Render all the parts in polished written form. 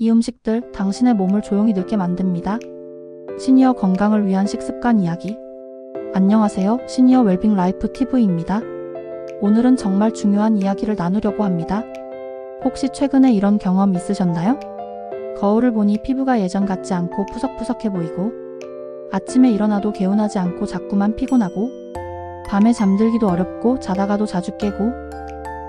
이 음식들 당신의 몸을 조용히 늙게 만듭니다. 시니어 건강을 위한 식습관 이야기. 안녕하세요. 시니어 웰빙 라이프 TV입니다. 오늘은 정말 중요한 이야기를 나누려고 합니다. 혹시 최근에 이런 경험 있으셨나요? 거울을 보니 피부가 예전 같지 않고 푸석푸석해 보이고, 아침에 일어나도 개운하지 않고 자꾸만 피곤하고, 밤에 잠들기도 어렵고 자다가도 자주 깨고,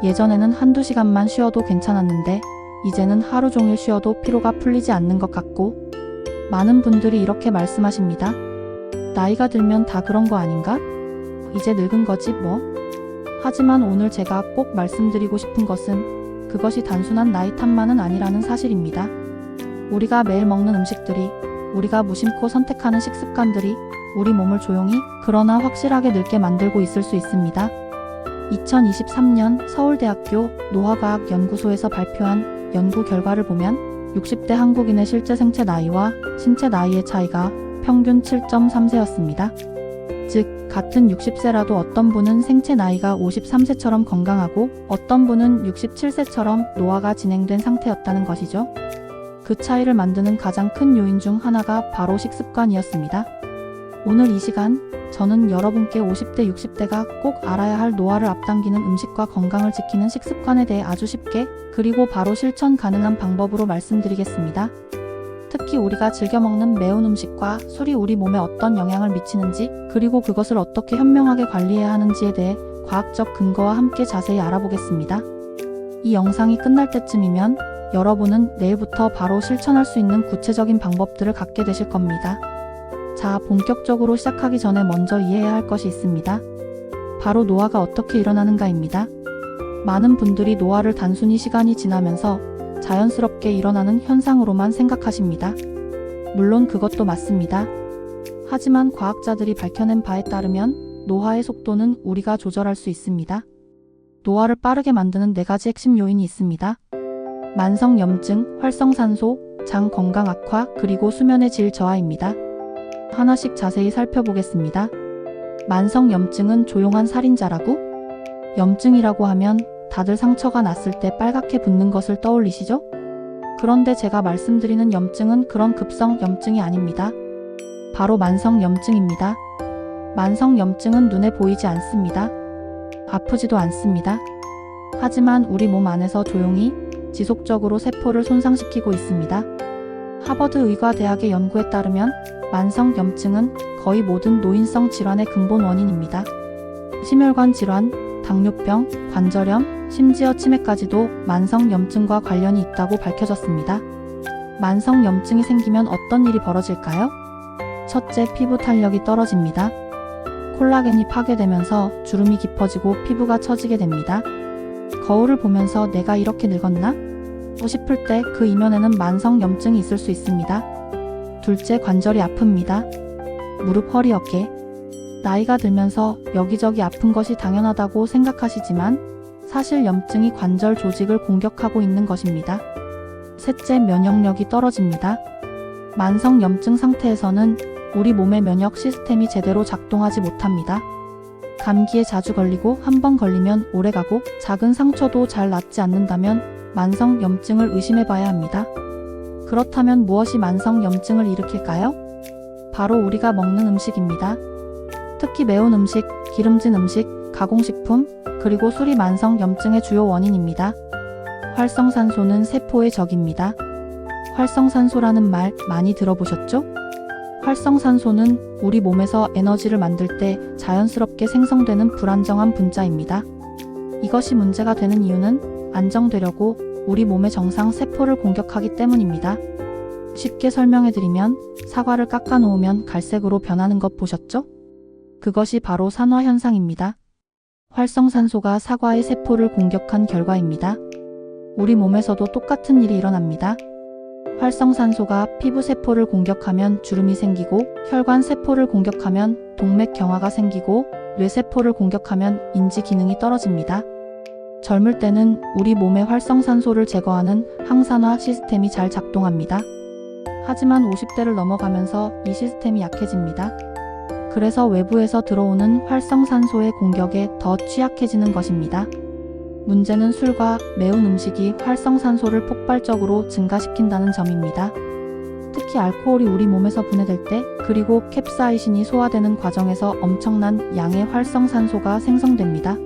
예전에는 한두 시간만 쉬어도 괜찮았는데 이제는 하루 종일 쉬어도 피로가 풀리지 않는 것 같고, 많은 분들이 이렇게 말씀하십니다. 나이가 들면 다 그런 거 아닌가? 이제 늙은 거지 뭐. 하지만 오늘 제가 꼭 말씀드리고 싶은 것은 그것이 단순한 나이 탓만은 아니라는 사실입니다. 우리가 매일 먹는 음식들이, 우리가 무심코 선택하는 식습관들이 우리 몸을 조용히 그러나 확실하게 늙게 만들고 있을 수 있습니다. 2023년 서울대학교 노화과학연구소에서 발표한 연구 결과를 보면 60대 한국인의 실제 생체 나이와 신체 나이의 차이가 평균 7.3세였습니다. 즉, 같은 60세라도 어떤 분은 생체 나이가 53세처럼 건강하고 어떤 분은 67세처럼 노화가 진행된 상태였다는 것이죠. 그 차이를 만드는 가장 큰 요인 중 하나가 바로 식습관이었습니다. 오늘 이 시간, 저는 여러분께 50대, 60대가 꼭 알아야 할 노화를 앞당기는 음식과 건강을 지키는 식습관에 대해 아주 쉽게, 그리고 바로 실천 가능한 방법으로 말씀드리겠습니다. 특히 우리가 즐겨 먹는 매운 음식과 술이 우리 몸에 어떤 영향을 미치는지, 그리고 그것을 어떻게 현명하게 관리해야 하는지에 대해 과학적 근거와 함께 자세히 알아보겠습니다. 이 영상이 끝날 때쯤이면 여러분은 내일부터 바로 실천할 수 있는 구체적인 방법들을 갖게 되실 겁니다. 자, 본격적으로 시작하기 전에 먼저 이해해야 할 것이 있습니다. 바로 노화가 어떻게 일어나는가입니다. 많은 분들이 노화를 단순히 시간이 지나면서 자연스럽게 일어나는 현상으로만 생각하십니다. 물론 그것도 맞습니다. 하지만 과학자들이 밝혀낸 바에 따르면 노화의 속도는 우리가 조절할 수 있습니다. 노화를 빠르게 만드는 4가지 핵심 요인이 있습니다. 만성 염증, 활성산소, 장 건강 악화, 그리고 수면의 질 저하입니다. 하나씩 자세히 살펴보겠습니다. 만성 염증은 조용한 살인자라고? 염증이라고 하면 다들 상처가 났을 때 빨갛게 붓는 것을 떠올리시죠? 그런데 제가 말씀드리는 염증은 그런 급성 염증이 아닙니다. 바로 만성 염증입니다. 만성 염증은 눈에 보이지 않습니다. 아프지도 않습니다. 하지만 우리 몸 안에서 조용히, 지속적으로 세포를 손상시키고 있습니다. 하버드 의과대학의 연구에 따르면 만성 염증은 거의 모든 노인성 질환의 근본 원인입니다. 심혈관 질환, 당뇨병, 관절염, 심지어 치매까지도 만성 염증과 관련이 있다고 밝혀졌습니다. 만성 염증이 생기면 어떤 일이 벌어질까요? 첫째, 피부 탄력이 떨어집니다. 콜라겐이 파괴되면서 주름이 깊어지고 피부가 처지게 됩니다. 거울을 보면서 내가 이렇게 늙었나? 싶을 때 그 이면에는 만성 염증이 있을 수 있습니다. 둘째, 관절이 아픕니다. 무릎, 허리, 어깨. 나이가 들면서 여기저기 아픈 것이 당연하다고 생각하시지만 사실 염증이 관절 조직을 공격하고 있는 것입니다. 셋째, 면역력이 떨어집니다. 만성 염증 상태에서는 우리 몸의 면역 시스템이 제대로 작동하지 못합니다. 감기에 자주 걸리고 한 번 걸리면 오래가고 작은 상처도 잘 낫지 않는다면 만성 염증을 의심해 봐야 합니다. 그렇다면 무엇이 만성 염증을 일으킬까요? 바로 우리가 먹는 음식입니다. 특히 매운 음식, 기름진 음식, 가공식품, 그리고 술이 만성 염증의 주요 원인입니다. 활성산소는 세포의 적입니다. 활성산소라는 말 많이 들어보셨죠? 활성산소는 우리 몸에서 에너지를 만들 때 자연스럽게 생성되는 불안정한 분자입니다. 이것이 문제가 되는 이유는 안정되려고 우리 몸의 정상 세포를 공격하기 때문입니다. 쉽게 설명해드리면 사과를 깎아 놓으면 갈색으로 변하는 것 보셨죠? 그것이 바로 산화 현상입니다. 활성산소가 사과의 세포를 공격한 결과입니다. 우리 몸에서도 똑같은 일이 일어납니다. 활성산소가 피부 세포를 공격하면 주름이 생기고, 혈관 세포를 공격하면 동맥경화가 생기고, 뇌세포를 공격하면 인지 기능이 떨어집니다. 젊을 때는 우리 몸의 활성산소를 제거하는 항산화 시스템이 잘 작동합니다. 하지만 50대를 넘어가면서 이 시스템이 약해집니다. 그래서 외부에서 들어오는 활성산소의 공격에 더 취약해지는 것입니다. 문제는 술과 매운 음식이 활성산소를 폭발적으로 증가시킨다는 점입니다. 특히 알코올이 우리 몸에서 분해될 때, 그리고 캡사이신이 소화되는 과정에서 엄청난 양의 활성산소가 생성됩니다.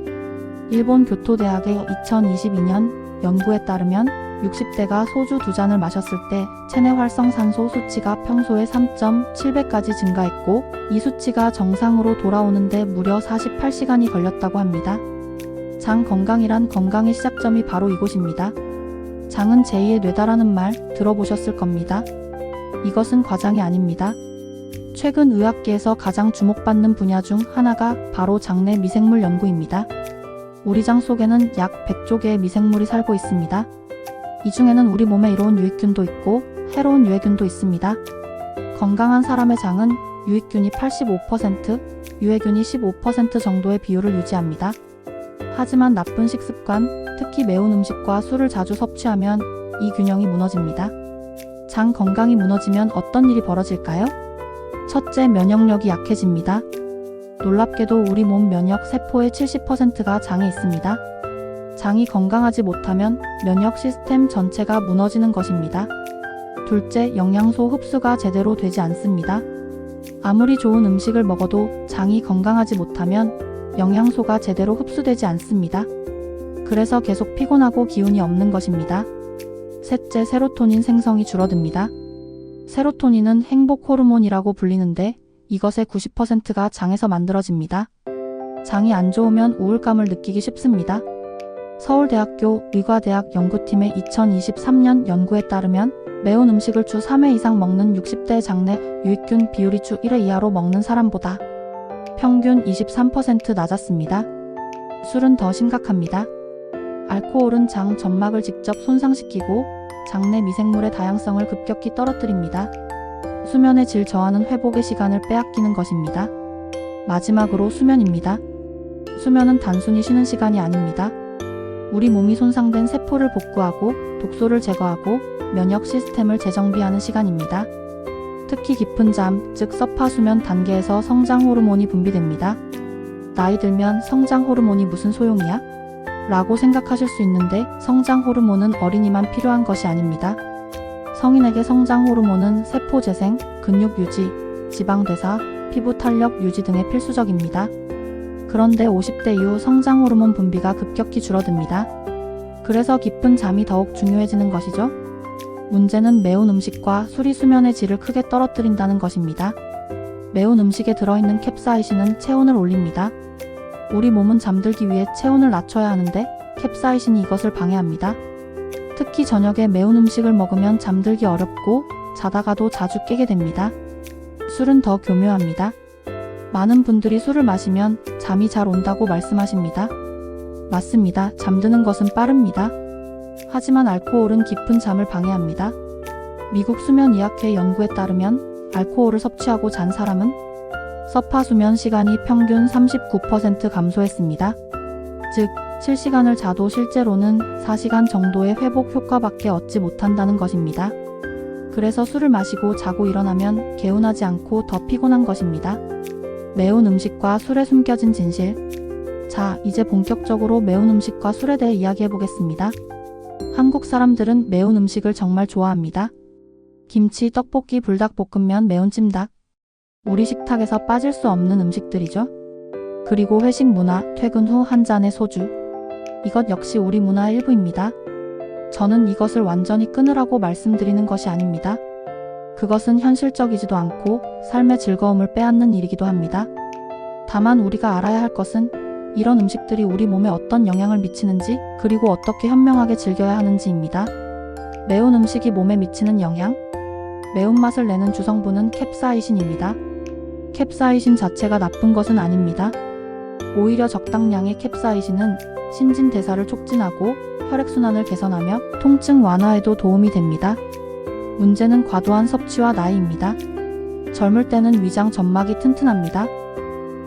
일본 교토대학의 2022년 연구에 따르면 60대가 소주 2잔을 마셨을 때 체내 활성산소 수치가 평소의 3.7배까지 증가했고, 이 수치가 정상으로 돌아오는데 무려 48시간이 걸렸다고 합니다. 장 건강이란 건강의 시작점이 바로 이곳입니다. 장은 제2의 뇌다라는 말 들어보셨을 겁니다. 이것은 과장이 아닙니다. 최근 의학계에서 가장 주목받는 분야 중 하나가 바로 장내 미생물 연구입니다. 우리 장 속에는 약 100조 개의 미생물이 살고 있습니다. 이 중에는 우리 몸에 이로운 유익균도 있고 해로운 유해균도 있습니다. 건강한 사람의 장은 유익균이 85%, 유해균이 15% 정도의 비율을 유지합니다. 하지만 나쁜 식습관, 특히 매운 음식과 술을 자주 섭취하면 이 균형이 무너집니다. 장 건강이 무너지면 어떤 일이 벌어질까요? 첫째, 면역력이 약해집니다. 놀랍게도 우리 몸 면역 세포의 70%가 장에 있습니다. 장이 건강하지 못하면 면역 시스템 전체가 무너지는 것입니다. 둘째, 영양소 흡수가 제대로 되지 않습니다. 아무리 좋은 음식을 먹어도 장이 건강하지 못하면 영양소가 제대로 흡수되지 않습니다. 그래서 계속 피곤하고 기운이 없는 것입니다. 셋째, 세로토닌 생성이 줄어듭니다. 세로토닌은 행복 호르몬이라고 불리는데 이것의 90%가 장에서 만들어집니다. 장이 안 좋으면 우울감을 느끼기 쉽습니다. 서울대학교 의과대학 연구팀의 2023년 연구에 따르면 매운 음식을 주 3회 이상 먹는 60대 장내 유익균 비율이 주 1회 이하로 먹는 사람보다 평균 23% 낮았습니다. 술은 더 심각합니다. 알코올은 장 점막을 직접 손상시키고 장내 미생물의 다양성을 급격히 떨어뜨립니다. 수면의 질 저하는 회복의 시간을 빼앗기는 것입니다. 마지막으로 수면입니다. 수면은 단순히 쉬는 시간이 아닙니다. 우리 몸이 손상된 세포를 복구하고 독소를 제거하고 면역 시스템을 재정비하는 시간입니다. 특히 깊은 잠, 즉 서파 수면 단계에서 성장 호르몬이 분비됩니다. 나이 들면 성장 호르몬이 무슨 소용이야? 라고 생각하실 수 있는데 성장 호르몬은 어린이만 필요한 것이 아닙니다. 성인에게 성장 호르몬은 세포 재생, 근육 유지, 지방 대사, 피부 탄력 유지 등에 필수적입니다. 그런데 50대 이후 성장 호르몬 분비가 급격히 줄어듭니다. 그래서 깊은 잠이 더욱 중요해지는 것이죠. 문제는 매운 음식과 술이 수면의 질을 크게 떨어뜨린다는 것입니다. 매운 음식에 들어있는 캡사이신은 체온을 올립니다. 우리 몸은 잠들기 위해 체온을 낮춰야 하는데 캡사이신이 이것을 방해합니다. 특히 저녁에 매운 음식을 먹으면 잠들기 어렵고 자다가도 자주 깨게 됩니다. 술은 더 교묘합니다. 많은 분들이 술을 마시면 잠이 잘 온다고 말씀하십니다. 맞습니다. 잠드는 것은 빠릅니다. 하지만 알코올은 깊은 잠을 방해합니다. 미국 수면의학회 연구에 따르면 알코올을 섭취하고 잔 사람은 서파 수면 시간이 평균 39% 감소했습니다. 즉, 7시간을 자도 실제로는 4시간 정도의 회복 효과밖에 얻지 못한다는 것입니다. 그래서 술을 마시고 자고 일어나면 개운하지 않고 더 피곤한 것입니다. 매운 음식과 술에 숨겨진 진실. 자, 이제 본격적으로 매운 음식과 술에 대해 이야기해 보겠습니다. 한국 사람들은 매운 음식을 정말 좋아합니다. 김치, 떡볶이, 불닭볶음면, 매운 찜닭. 우리 식탁에서 빠질 수 없는 음식들이죠. 그리고 회식 문화, 퇴근 후 한 잔의 소주. 이것 역시 우리 문화의 일부입니다. 저는 이것을 완전히 끊으라고 말씀드리는 것이 아닙니다. 그것은 현실적이지도 않고 삶의 즐거움을 빼앗는 일이기도 합니다. 다만 우리가 알아야 할 것은 이런 음식들이 우리 몸에 어떤 영향을 미치는지, 그리고 어떻게 현명하게 즐겨야 하는지입니다. 매운 음식이 몸에 미치는 영향. 매운맛을 내는 주성분은 캡사이신입니다. 캡사이신 자체가 나쁜 것은 아닙니다. 오히려 적당량의 캡사이신은 신진대사를 촉진하고 혈액순환을 개선하며 통증 완화에도 도움이 됩니다. 문제는 과도한 섭취와 나이입니다. 젊을 때는 위장 점막이 튼튼합니다.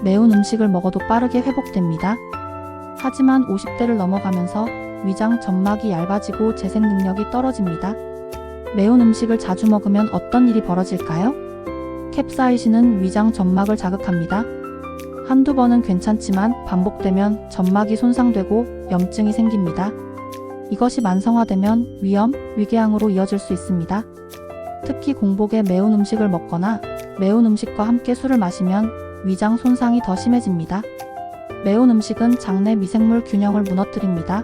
매운 음식을 먹어도 빠르게 회복됩니다. 하지만 50대를 넘어가면서 위장 점막이 얇아지고 재생 능력이 떨어집니다. 매운 음식을 자주 먹으면 어떤 일이 벌어질까요? 캡사이신은 위장 점막을 자극합니다. 한두 번은 괜찮지만 반복되면 점막이 손상되고 염증이 생깁니다. 이것이 만성화되면 위염, 위궤양으로 이어질 수 있습니다. 특히 공복에 매운 음식을 먹거나 매운 음식과 함께 술을 마시면 위장 손상이 더 심해집니다. 매운 음식은 장내 미생물 균형을 무너뜨립니다.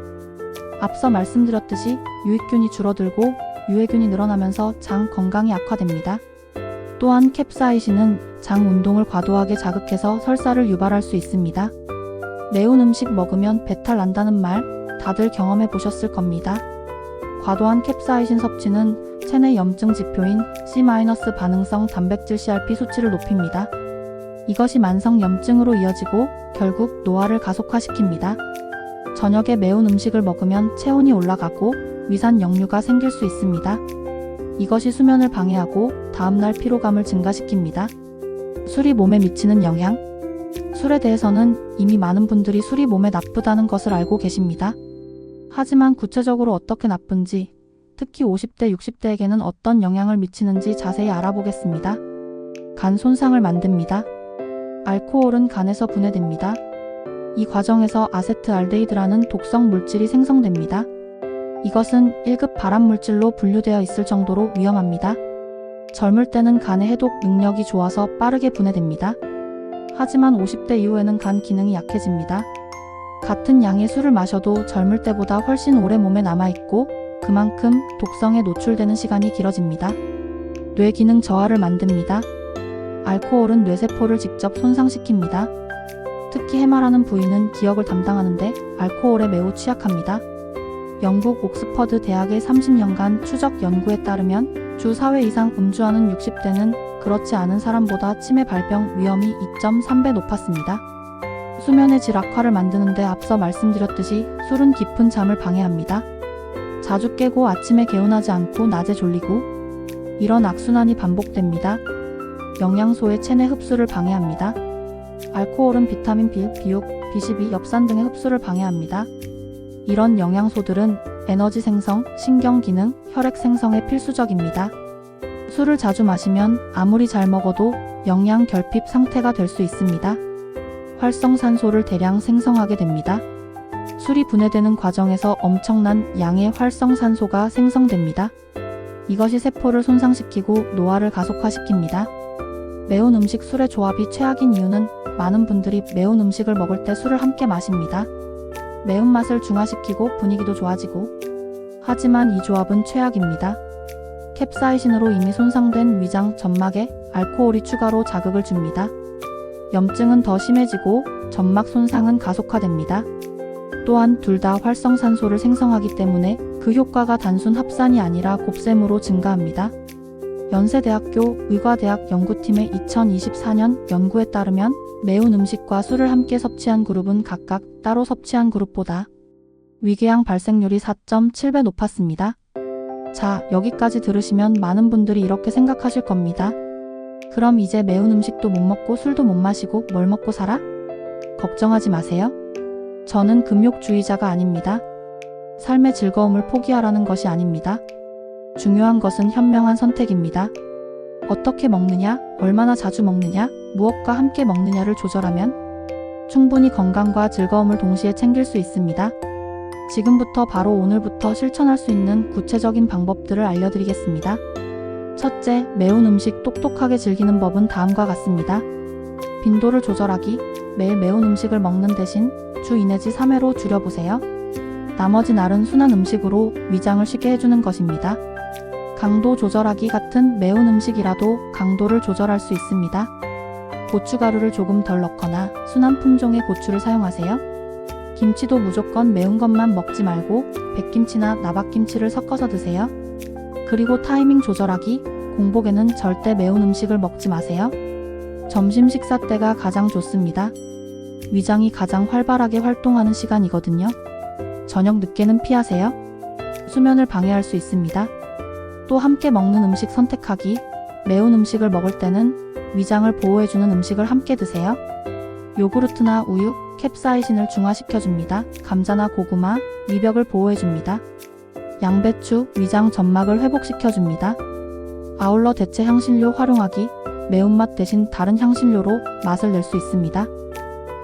앞서 말씀드렸듯이 유익균이 줄어들고 유해균이 늘어나면서 장 건강이 악화됩니다. 또한 캡사이신은 장 운동을 과도하게 자극해서 설사를 유발할 수 있습니다. 매운 음식 먹으면 배탈 난다는 말 다들 경험해 보셨을 겁니다. 과도한 캡사이신 섭취는 체내 염증 지표인 C- 반응성 단백질 CRP 수치를 높입니다. 이것이 만성 염증으로 이어지고 결국 노화를 가속화시킵니다. 저녁에 매운 음식을 먹으면 체온이 올라가고 위산 역류가 생길 수 있습니다. 이것이 수면을 방해하고 다음날 피로감을 증가시킵니다. 술이 몸에 미치는 영향. 술에 대해서는 이미 많은 분들이 술이 몸에 나쁘다는 것을 알고 계십니다. 하지만 구체적으로 어떻게 나쁜지, 특히 50대, 60대에게는 어떤 영향을 미치는지 자세히 알아보겠습니다. 간 손상을 만듭니다. 알코올은 간에서 분해됩니다. 이 과정에서 아세트알데히드라는 독성 물질이 생성됩니다. 이것은 1급 발암물질로 분류되어 있을 정도로 위험합니다. 젊을 때는 간의 해독 능력이 좋아서 빠르게 분해됩니다. 하지만 50대 이후에는 간 기능이 약해집니다. 같은 양의 술을 마셔도 젊을 때보다 훨씬 오래 몸에 남아있고 그만큼 독성에 노출되는 시간이 길어집니다. 뇌 기능 저하를 만듭니다. 알코올은 뇌세포를 직접 손상시킵니다. 특히 해마라는 부위는 기억을 담당하는데 알코올에 매우 취약합니다. 영국 옥스퍼드 대학의 30년간 추적 연구에 따르면 주 4회 이상 음주하는 60대는 그렇지 않은 사람보다 치매 발병 위험이 2.3배 높았습니다. 수면의 질 악화를 만드는데 앞서 말씀드렸듯이 술은 깊은 잠을 방해합니다. 자주 깨고 아침에 개운하지 않고 낮에 졸리고 이런 악순환이 반복됩니다. 영양소의 체내 흡수를 방해합니다. 알코올은 비타민 B, B6, B12, 엽산 등의 흡수를 방해합니다. 이런 영양소들은 에너지 생성, 신경 기능, 혈액 생성에 필수적입니다. 술을 자주 마시면 아무리 잘 먹어도 영양 결핍 상태가 될 수 있습니다. 활성산소를 대량 생성하게 됩니다. 술이 분해되는 과정에서 엄청난 양의 활성산소가 생성됩니다. 이것이 세포를 손상시키고 노화를 가속화시킵니다. 매운 음식 술의 조합이 최악인 이유는 많은 분들이 매운 음식을 먹을 때 술을 함께 마십니다. 매운맛을 중화시키고 분위기도 좋아지고 하지만 이 조합은 최악입니다. 캡사이신으로 이미 손상된 위장 점막에 알코올이 추가로 자극을 줍니다. 염증은 더 심해지고 점막 손상은 가속화됩니다. 또한 둘 다 활성산소를 생성하기 때문에 그 효과가 단순 합산이 아니라 곱셈으로 증가합니다. 연세대학교 의과대학 연구팀의 2024년 연구에 따르면 매운 음식과 술을 함께 섭취한 그룹은 각각 따로 섭취한 그룹보다 위궤양 발생률이 4.7배 높았습니다. 자, 여기까지 들으시면 많은 분들이 이렇게 생각하실 겁니다. 그럼 이제 매운 음식도 못 먹고 술도 못 마시고 뭘 먹고 살아? 걱정하지 마세요. 저는 금욕주의자가 아닙니다. 삶의 즐거움을 포기하라는 것이 아닙니다. 중요한 것은 현명한 선택입니다. 어떻게 먹느냐, 얼마나 자주 먹느냐, 무엇과 함께 먹느냐를 조절하면 충분히 건강과 즐거움을 동시에 챙길 수 있습니다. 지금부터 바로 오늘부터 실천할 수 있는 구체적인 방법들을 알려드리겠습니다. 첫째, 매운 음식 똑똑하게 즐기는 법은 다음과 같습니다. 빈도를 조절하기, 매일 매운 음식을 먹는 대신 주 2 내지 3회로 줄여보세요. 나머지 날은 순한 음식으로 위장을 쉬게 해주는 것입니다. 강도 조절하기 같은 매운 음식이라도 강도를 조절할 수 있습니다. 고춧가루를 조금 덜 넣거나 순한 품종의 고추를 사용하세요. 김치도 무조건 매운 것만 먹지 말고 백김치나 나박김치를 섞어서 드세요. 그리고 타이밍 조절하기, 공복에는 절대 매운 음식을 먹지 마세요. 점심 식사 때가 가장 좋습니다. 위장이 가장 활발하게 활동하는 시간이거든요. 저녁 늦게는 피하세요. 수면을 방해할 수 있습니다. 또 함께 먹는 음식 선택하기, 매운 음식을 먹을 때는 위장을 보호해주는 음식을 함께 드세요. 요구르트나 우유, 캡사이신을 중화시켜줍니다. 감자나 고구마, 위벽을 보호해줍니다. 양배추, 위장 점막을 회복시켜줍니다. 아울러 대체 향신료 활용하기, 매운맛 대신 다른 향신료로 맛을 낼 수 있습니다.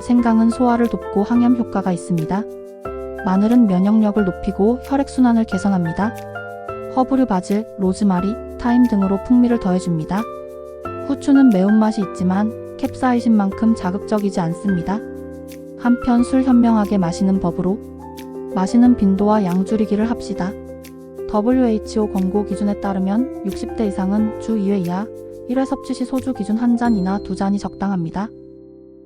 생강은 소화를 돕고 항염 효과가 있습니다. 마늘은 면역력을 높이고 혈액순환을 개선합니다. 허브류 바질, 로즈마리, 타임 등으로 풍미를 더해줍니다. 후추는 매운맛이 있지만 캡사이신만큼 자극적이지 않습니다. 한편 술 현명하게 마시는 법으로 마시는 빈도와 양 줄이기를 합시다. WHO 권고 기준에 따르면 60대 이상은 주 2회 이하, 1회 섭취 시 소주 기준 1잔이나 2잔이 적당합니다.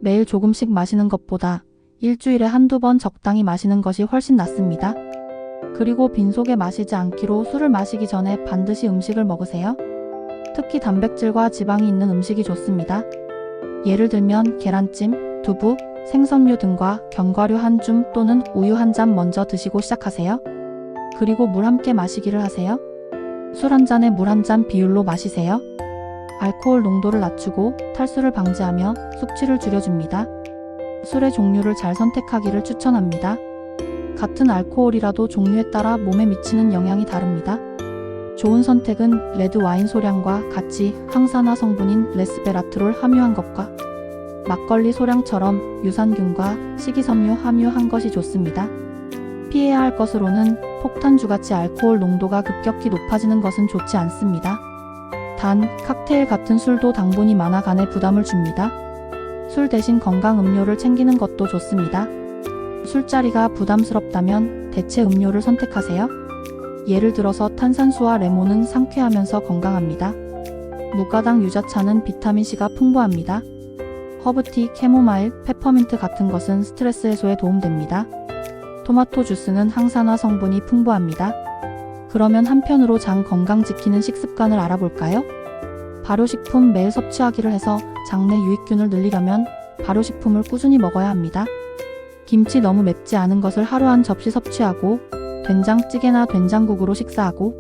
매일 조금씩 마시는 것보다 일주일에 한두 번 적당히 마시는 것이 훨씬 낫습니다. 그리고 빈속에 마시지 않기로 술을 마시기 전에 반드시 음식을 먹으세요. 특히 단백질과 지방이 있는 음식이 좋습니다. 예를 들면 계란찜, 두부, 생선류 등과 견과류 한 줌 또는 우유 한 잔 먼저 드시고 시작하세요. 그리고 물 함께 마시기를 하세요. 술 한 잔에 물 한 잔 비율로 마시세요. 알코올 농도를 낮추고 탈수를 방지하며 숙취를 줄여줍니다. 술의 종류를 잘 선택하기를 추천합니다. 같은 알코올이라도 종류에 따라 몸에 미치는 영향이 다릅니다. 좋은 선택은 레드 와인 소량과 같이 항산화 성분인 레스베라트롤 함유한 것과 막걸리 소량처럼 유산균과 식이섬유 함유한 것이 좋습니다. 피해야 할 것으로는 폭탄주같이 알코올 농도가 급격히 높아지는 것은 좋지 않습니다. 단, 칵테일 같은 술도 당분이 많아 간에 부담을 줍니다. 술 대신 건강 음료를 챙기는 것도 좋습니다. 술자리가 부담스럽다면 대체 음료를 선택하세요. 예를 들어서 탄산수와 레몬은 상쾌하면서 건강합니다. 무가당 유자차는 비타민C가 풍부합니다. 허브티, 캐모마일, 페퍼민트 같은 것은 스트레스 해소에 도움됩니다. 토마토 주스는 항산화 성분이 풍부합니다. 그러면 한편으로 장 건강 지키는 식습관을 알아볼까요? 발효식품 매일 섭취하기를 해서 장내 유익균을 늘리려면 발효식품을 꾸준히 먹어야 합니다. 김치 너무 맵지 않은 것을 하루 한 접시 섭취하고 된장찌개나 된장국으로 식사하고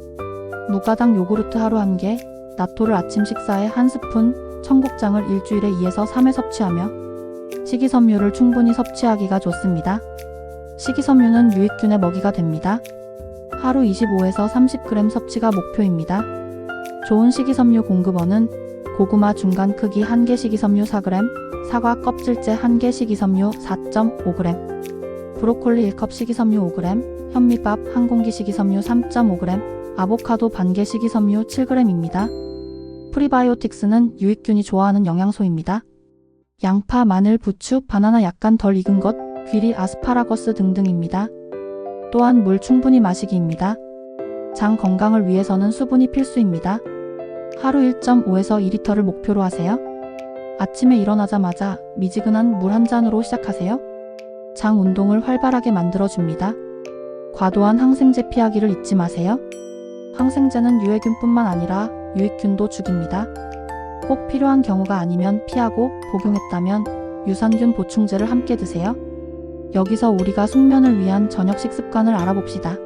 무가당 요구르트 하루 1개, 나토를 아침 식사에 1스푼, 청국장을 일주일에 2에서 3회 섭취하며 식이섬유를 충분히 섭취하기가 좋습니다. 식이섬유는 유익균의 먹이가 됩니다. 하루 25에서 30g 섭취가 목표입니다. 좋은 식이섬유 공급원은 고구마 중간 크기 1개 식이섬유 4g, 사과 껍질째 1개 식이섬유 4.5g, 브로콜리 1컵 식이섬유 5g, 현미밥 1공기 식이섬유 3.5g, 아보카도 반개 식이섬유 7g입니다. 프리바이오틱스는 유익균이 좋아하는 영양소입니다. 양파, 마늘, 부추, 바나나 약간 덜 익은 것, 귀리, 아스파라거스 등등입니다. 또한 물 충분히 마시기입니다. 장 건강을 위해서는 수분이 필수입니다. 하루 1.5에서 2리터를 목표로 하세요. 아침에 일어나자마자 미지근한 물 한 잔으로 시작하세요. 장 운동을 활발하게 만들어줍니다. 과도한 항생제 피하기를 잊지 마세요. 항생제는 유해균뿐만 아니라 유익균도 죽입니다. 꼭 필요한 경우가 아니면 피하고 복용했다면 유산균 보충제를 함께 드세요. 여기서 우리가 숙면을 위한 저녁 식습관을 알아봅시다.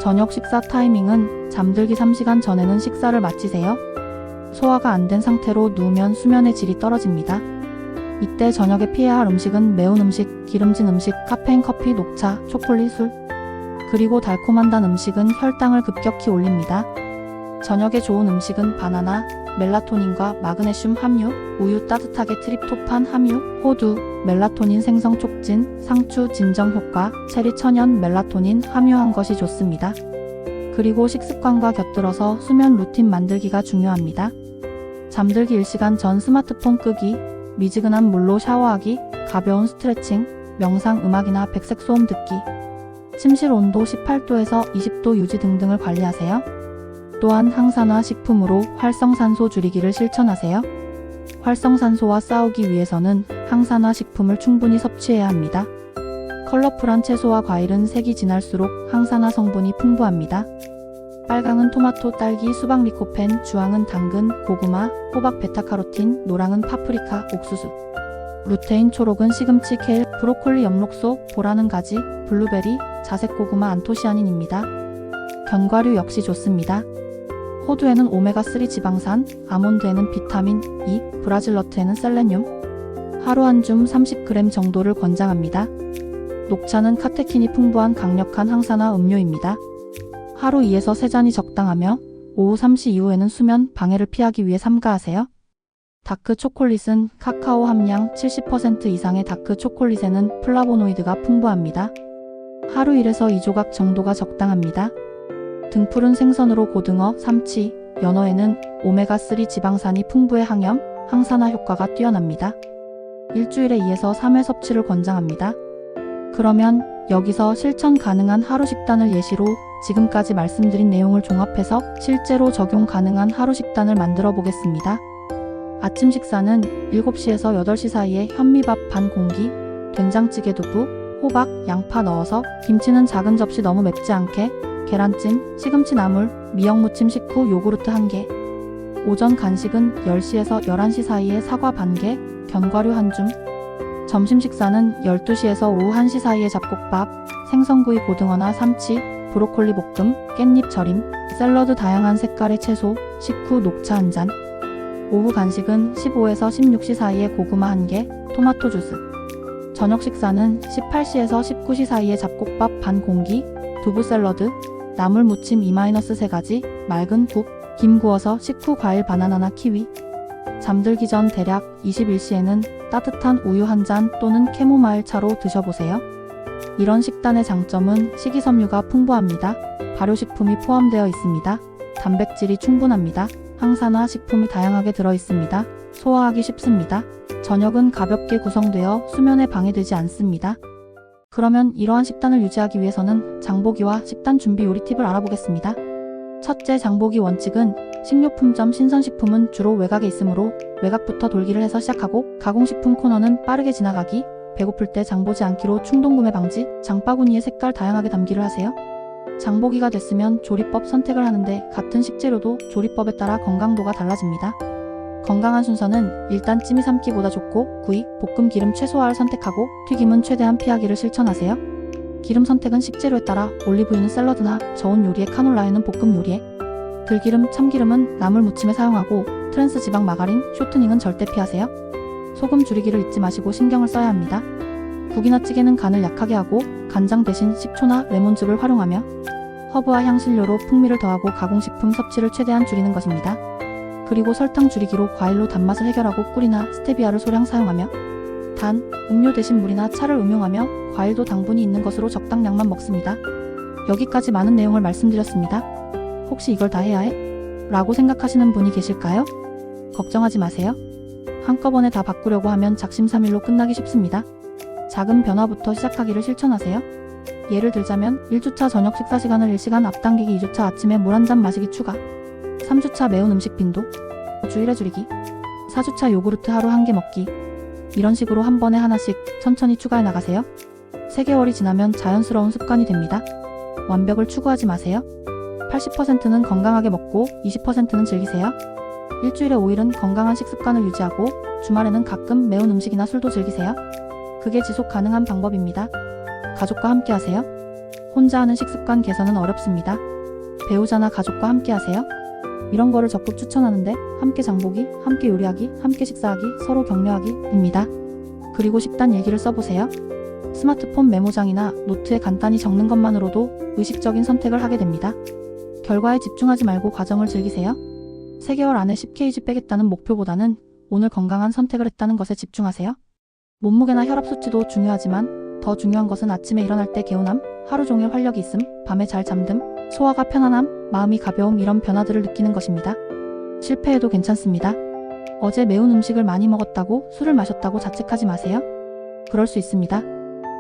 저녁 식사 타이밍은 잠들기 3시간 전에는 식사를 마치세요. 소화가 안 된 상태로 누우면 수면의 질이 떨어집니다. 이때 저녁에 피해야 할 음식은 매운 음식, 기름진 음식, 카페인 커피, 녹차, 초콜릿, 술, 그리고 달콤한 단 음식은 혈당을 급격히 올립니다. 저녁에 좋은 음식은 바나나, 멜라토닌과 마그네슘 함유, 우유 따뜻하게 트립토판 함유, 호두, 멜라토닌 생성 촉진, 상추 진정 효과, 체리 천연 멜라토닌 함유한 것이 좋습니다. 그리고 식습관과 곁들여서 수면 루틴 만들기가 중요합니다. 잠들기 1시간 전 스마트폰 끄기, 미지근한 물로 샤워하기, 가벼운 스트레칭, 명상 음악이나 백색 소음 듣기, 침실 온도 18도에서 20도 유지 등등을 관리하세요. 또한 항산화 식품으로 활성산소 줄이기를 실천하세요. 활성산소와 싸우기 위해서는 항산화 식품을 충분히 섭취해야 합니다. 컬러풀한 채소와 과일은 색이 진할수록 항산화 성분이 풍부합니다. 빨강은 토마토, 딸기, 수박, 리코펜, 주황은 당근, 고구마, 호박, 베타카로틴, 노랑은 파프리카, 옥수수. 루테인, 초록은 시금치, 케일, 브로콜리, 엽록소, 보라는 가지, 블루베리, 자색 고구마, 안토시아닌입니다. 견과류 역시 좋습니다. 호두에는 오메가3 지방산, 아몬드에는 비타민 E, 브라질너트에는 셀레늄, 하루 한 줌 30g 정도를 권장합니다. 녹차는 카테킨이 풍부한 강력한 항산화 음료입니다. 하루 2에서 3잔이 적당하며 오후 3시 이후에는 수면 방해를 피하기 위해 삼가하세요. 다크 초콜릿은 카카오 함량 70% 이상의 다크 초콜릿에는 플라보노이드가 풍부합니다. 하루 1에서 2조각 정도가 적당합니다. 등푸른 생선으로 고등어, 삼치, 연어에는 오메가3 지방산이 풍부해 항염, 항산화 효과가 뛰어납니다. 일주일에 2에서 3회 섭취를 권장합니다. 그러면 여기서 실천 가능한 하루 식단을 예시로 지금까지 말씀드린 내용을 종합해서 실제로 적용 가능한 하루 식단을 만들어 보겠습니다. 아침 식사는 7시에서 8시 사이에 현미밥 반 공기, 된장찌개 두부, 호박, 양파 넣어서 김치는 작은 접시 너무 맵지 않게, 계란찜, 시금치 나물, 미역무침 식후 요구르트 1개. 오전 간식은 10시에서 11시 사이에 사과 반개, 견과류 1줌. 점심 식사는 12시에서 오후 1시 사이에 잡곡밥, 생선구이 고등어나 삼치, 브로콜리 볶음, 깻잎 절임, 샐러드 다양한 색깔의 채소, 식후 녹차 1잔. 오후 간식은 15에서 16시 사이에 고구마 1개, 토마토 주스. 저녁 식사는 18시에서 19시 사이에 잡곡밥 반 공기, 두부 샐러드, 나물 무침 2-3가지, 맑은 국, 김 구워서 식후 과일 바나나나 키위. 잠들기 전 대략 21시에는 따뜻한 우유 1잔 또는 캐모마일 차로 드셔보세요. 이런 식단의 장점은 식이섬유가 풍부합니다. 발효식품이 포함되어 있습니다. 단백질이 충분합니다. 항산화 식품이 다양하게 들어있습니다. 소화하기 쉽습니다. 저녁은 가볍게 구성되어 수면에 방해되지 않습니다. 그러면 이러한 식단을 유지하기 위해서는 장보기와 식단 준비 요리 팁을 알아보겠습니다. 첫째, 장보기 원칙은 식료품점 신선식품은 주로 외곽에 있으므로 외곽부터 돌기를 해서 시작하고, 가공식품 코너는 빠르게 지나가기, 배고플 때 장보지 않기로 충동구매 방지, 장바구니에 색깔 다양하게 담기를 하세요. 장보기가 됐으면 조리법 선택을 하는데 같은 식재료도 조리법에 따라 건강도가 달라집니다. 건강한 순서는 일단 찜이 삶기보다 좋고, 구이, 볶음, 기름 최소화를 선택하고 튀김은 최대한 피하기를 실천하세요. 기름 선택은 식재료에 따라 올리브유는 샐러드나 저온 요리에, 카놀라유는 볶음 요리에, 들기름, 참기름은 나물 무침에 사용하고 트랜스 지방 마가린, 쇼트닝은 절대 피하세요. 소금 줄이기를 잊지 마시고 신경을 써야 합니다. 국이나 찌개는 간을 약하게 하고 간장 대신 식초나 레몬즙을 활용하며 허브와 향신료로 풍미를 더하고 가공식품 섭취를 최대한 줄이는 것입니다. 그리고 설탕 줄이기로 과일로 단맛을 해결하고 꿀이나 스테비아를 소량 사용하며 단, 음료 대신 물이나 차를 음용하며 과일도 당분이 있는 것으로 적당량만 먹습니다. 여기까지 많은 내용을 말씀드렸습니다. 혹시 이걸 다 해야 해? 라고 생각하시는 분이 계실까요? 걱정하지 마세요. 한꺼번에 다 바꾸려고 하면 작심삼일로 끝나기 쉽습니다. 작은 변화부터 시작하기를 실천하세요. 예를 들자면 1주차 저녁 식사 시간을 1시간 앞당기기, 2주차 아침에 물 한 잔 마시기 추가, 3주차 매운 음식 빈도 주일에 줄이기, 4주차 요구르트 하루 1개 먹기. 이런 식으로 한 번에 하나씩 천천히 추가해 나가세요. 3개월이 지나면 자연스러운 습관이 됩니다. 완벽을 추구하지 마세요. 80%는 건강하게 먹고 20%는 즐기세요. 일주일에 5일은 건강한 식습관을 유지하고 주말에는 가끔 매운 음식이나 술도 즐기세요. 그게 지속 가능한 방법입니다. 가족과 함께 하세요. 혼자 하는 식습관 개선은 어렵습니다. 배우자나 가족과 함께 하세요. 이런 거를 적극 추천하는데 함께 장보기, 함께 요리하기, 함께 식사하기, 서로 격려하기입니다. 그리고 식단 일기를 써보세요. 스마트폰 메모장이나 노트에 간단히 적는 것만으로도 의식적인 선택을 하게 됩니다. 결과에 집중하지 말고 과정을 즐기세요. 3개월 안에 10kg 빼겠다는 목표보다는 오늘 건강한 선택을 했다는 것에 집중하세요. 몸무게나 혈압 수치도 중요하지만 더 중요한 것은 아침에 일어날 때 개운함, 하루 종일 활력이 있음, 밤에 잘 잠듦, 소화가 편안함, 마음이 가벼움, 이런 변화들을 느끼는 것입니다. 실패해도 괜찮습니다. 어제 매운 음식을 많이 먹었다고, 술을 마셨다고 자책하지 마세요. 그럴 수 있습니다.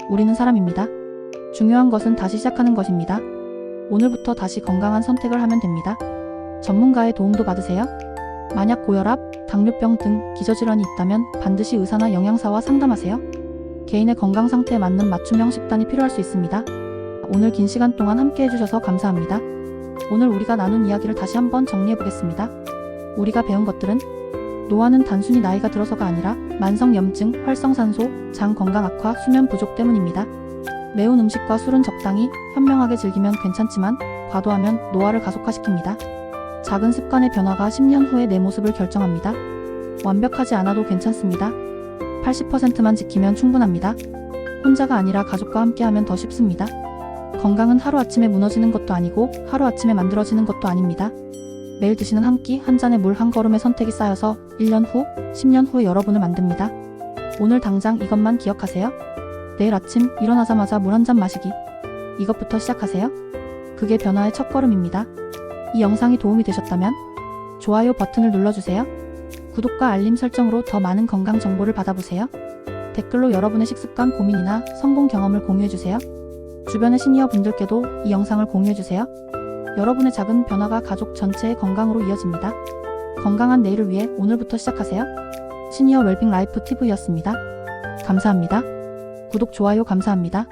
우리는 사람입니다. 중요한 것은 다시 시작하는 것입니다. 오늘부터 다시 건강한 선택을 하면 됩니다. 전문가의 도움도 받으세요. 만약 고혈압, 당뇨병 등 기저질환이 있다면 반드시 의사나 영양사와 상담하세요. 개인의 건강 상태에 맞는 맞춤형 식단이 필요할 수 있습니다. 오늘 긴 시간 동안 함께 해주셔서 감사합니다. 오늘 우리가 나눈 이야기를 다시 한번 정리해보겠습니다. 우리가 배운 것들은 노화는 단순히 나이가 들어서가 아니라 만성염증, 활성산소, 장 건강 악화, 수면 부족 때문입니다. 매운 음식과 술은 적당히 현명하게 즐기면 괜찮지만 과도하면 노화를 가속화시킵니다. 작은 습관의 변화가 10년 후에 내 모습을 결정합니다. 완벽하지 않아도 괜찮습니다. 80%만 지키면 충분합니다. 혼자가 아니라 가족과 함께하면 더 쉽습니다. 건강은 하루아침에 무너지는 것도 아니고 하루아침에 만들어지는 것도 아닙니다. 매일 드시는 한 끼, 한 잔의 물 한 걸음의 선택이 쌓여서 1년 후, 10년 후의 여러분을 만듭니다. 오늘 당장 이것만 기억하세요. 내일 아침 일어나자마자 물 한 잔 마시기. 이것부터 시작하세요. 그게 변화의 첫걸음입니다. 이 영상이 도움이 되셨다면 좋아요 버튼을 눌러주세요. 구독과 알림 설정으로 더 많은 건강 정보를 받아보세요. 댓글로 여러분의 식습관 고민이나 성공 경험을 공유해주세요. 주변의 시니어 분들께도 이 영상을 공유해주세요. 여러분의 작은 변화가 가족 전체의 건강으로 이어집니다. 건강한 내일을 위해 오늘부터 시작하세요. 시니어 웰빙 라이프 TV였습니다. 감사합니다. 구독, 좋아요 감사합니다.